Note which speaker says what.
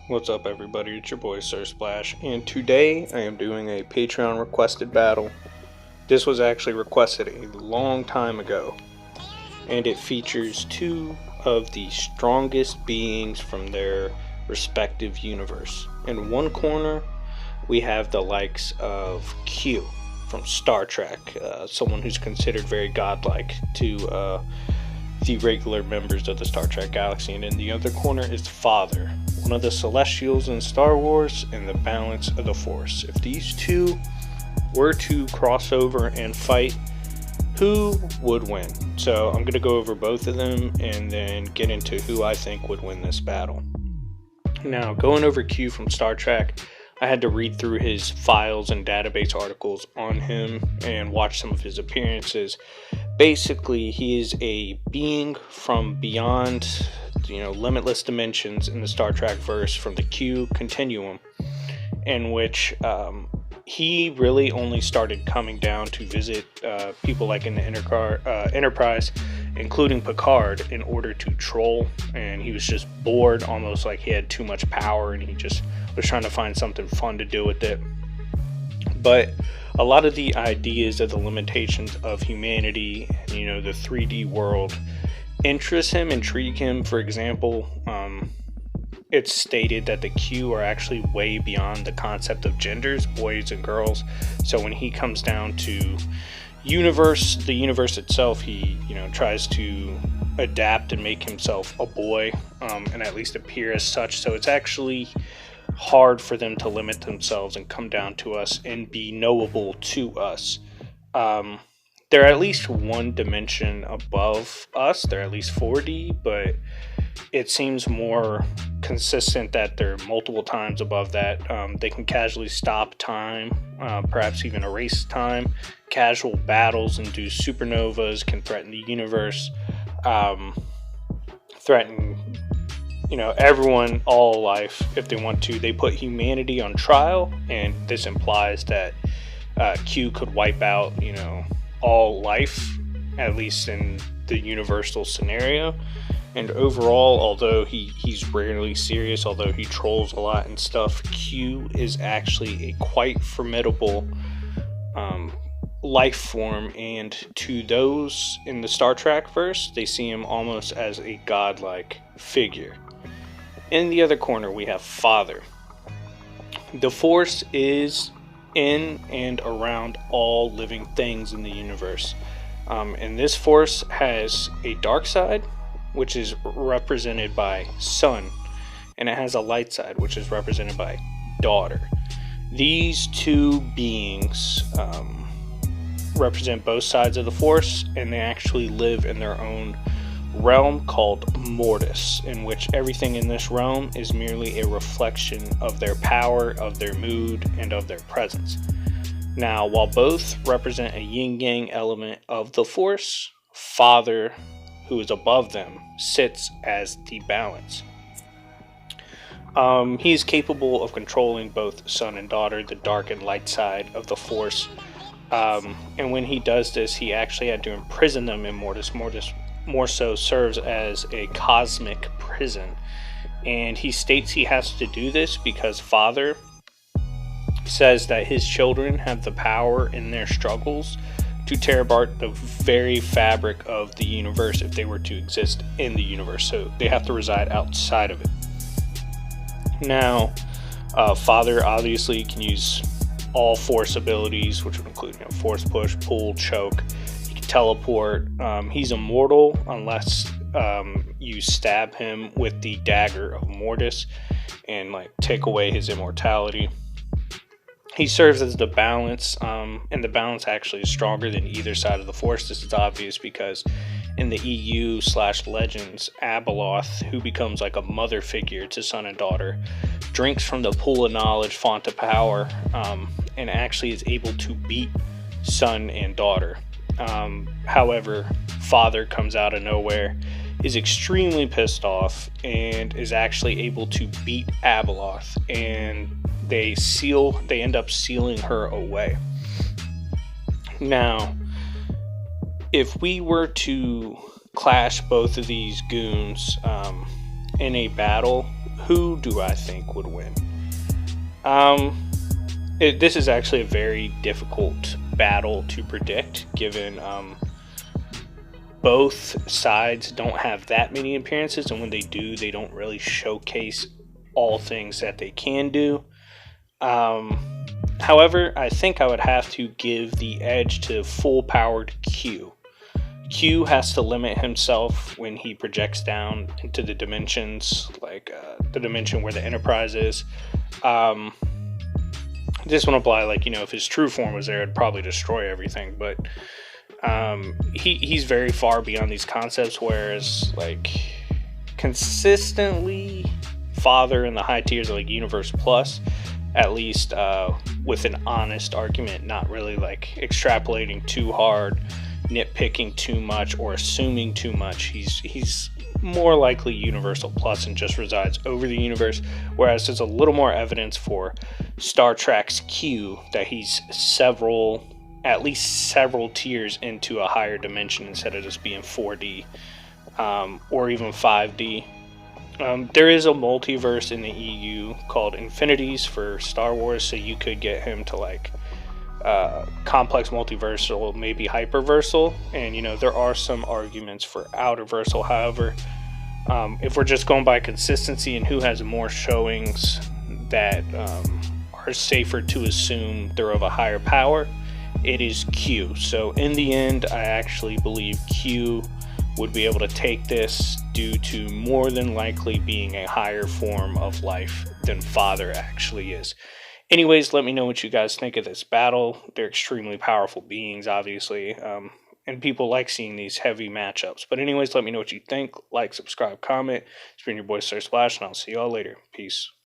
Speaker 1: What's up, everybody? It's your boy Sir Splash, and today I am doing a Patreon requested battle. This was actually requested a long time ago, and it features two of the strongest beings from their respective universe. In one corner, we have the likes of Q from Star Trek, someone who's considered very godlike to the regular members of the Star Trek galaxy, and in the other corner is Father, one of the Celestials in Star Wars, and the balance of the Force. If these two were to cross over and fight, who would win? So I'm going to go over both of them and then get into who I think would win this battle. Now, going over Q from Star Trek, I had to read through his files and database articles on him and watch some of his appearances. Basically, he is a being from beyond, limitless dimensions in the Star Trek verse from the Q continuum, in which he really only started coming down to visit people like in the Enterprise, including Picard, in order to troll, and he was just bored, almost like he had too much power, and he just was trying to find something fun to do with it. But a lot of the ideas of the limitations of humanity, the 3D world, intrigue him. For example, it's stated that the Q are actually way beyond the concept of genders, boys and girls. So when he comes down to the universe itself, he tries to adapt and make himself a boy, and at least appear as such. So it's actually hard for them to limit themselves and come down to us and be knowable to us. They're at least one dimension above us. They're at least 4D, but it seems more consistent that they're multiple times above that. They can casually stop time, perhaps even erase time. Casual battles induce supernovas, can threaten the universe, threaten everyone, all life, if they want to. They put humanity on trial, and this implies that Q could wipe out, all life, at least in the universal scenario. And overall, although he's rarely serious, although he trolls a lot and stuff, Q is actually a quite formidable life form, and to those in the Star Trek verse, they see him almost as a godlike figure. In the other corner, we have Father. The Force is in and around all living things in the universe. And this Force has a dark side, which is represented by Son, and it has a light side, which is represented by Daughter. These two beings represent both sides of the Force, and they actually live in their own realm called Mortis, in which everything in this realm is merely a reflection of their power, of their mood, and of their presence. Now, while both represent a yin-yang element of the Force, Father, who is above them, sits as the balance. He is capable of controlling both Son and Daughter, the dark and light side of the Force. And when he does this, he actually had to imprison them in Mortis. Mortis more so serves as a cosmic prison, and he states he has to do this because Father says that his children have the power in their struggles to tear apart the very fabric of the universe if they were to exist in the universe, so they have to reside outside of it. Now, Father obviously can use all Force abilities, which would include Force push, pull, choke, teleport. He's immortal unless you stab him with the dagger of Mortis and take away his immortality. He serves as the balance, and the balance actually is stronger than either side of the Force. This is obvious because in the EU/Legends, Abeloth, who becomes like a mother figure to Son and Daughter, drinks from the pool of knowledge, font of power, and actually is able to beat Son and Daughter. However, Father comes out of nowhere, is extremely pissed off, and is actually able to beat Abeloth, and they end up sealing her away. Now, if we were to clash both of these goons in a battle, who do I think would win? This is actually a very difficult battle to predict, given both sides don't have that many appearances, and when they do, they don't really showcase all things that they can do. However, I think I would have to give the edge to full-powered Q. Q has to limit himself when he projects down into the dimensions, like the dimension where the Enterprise is. This wouldn't apply, like, if his true form was there, it'd probably destroy everything, but he's very far beyond these concepts, whereas, like, consistently Father in the high tiers of, like, Universe Plus, at least with an honest argument, not really, like, extrapolating too hard, nitpicking too much, or assuming too much. He's more likely Universal Plus and just resides over the universe, whereas there's a little more evidence for Star Trek's Q that he's at least several tiers into a higher dimension instead of just being 4D or even 5D. There is a multiverse in the EU called Infinities for Star Wars, so you could get him to, like, complex multiversal, maybe hyperversal, and there are some arguments for outerversal. However, if we're just going by consistency and who has more showings that are safer to assume they're of a higher power, it is Q. So in the end, I actually believe Q would be able to take this due to more than likely being a higher form of life than Father actually is. Anyways, let me know what you guys think of this battle. They're extremely powerful beings, obviously, and people like seeing these heavy matchups. But anyways, let me know what you think. Like, subscribe, comment. It's been your boy Sir Splash, and I'll see y'all later. Peace.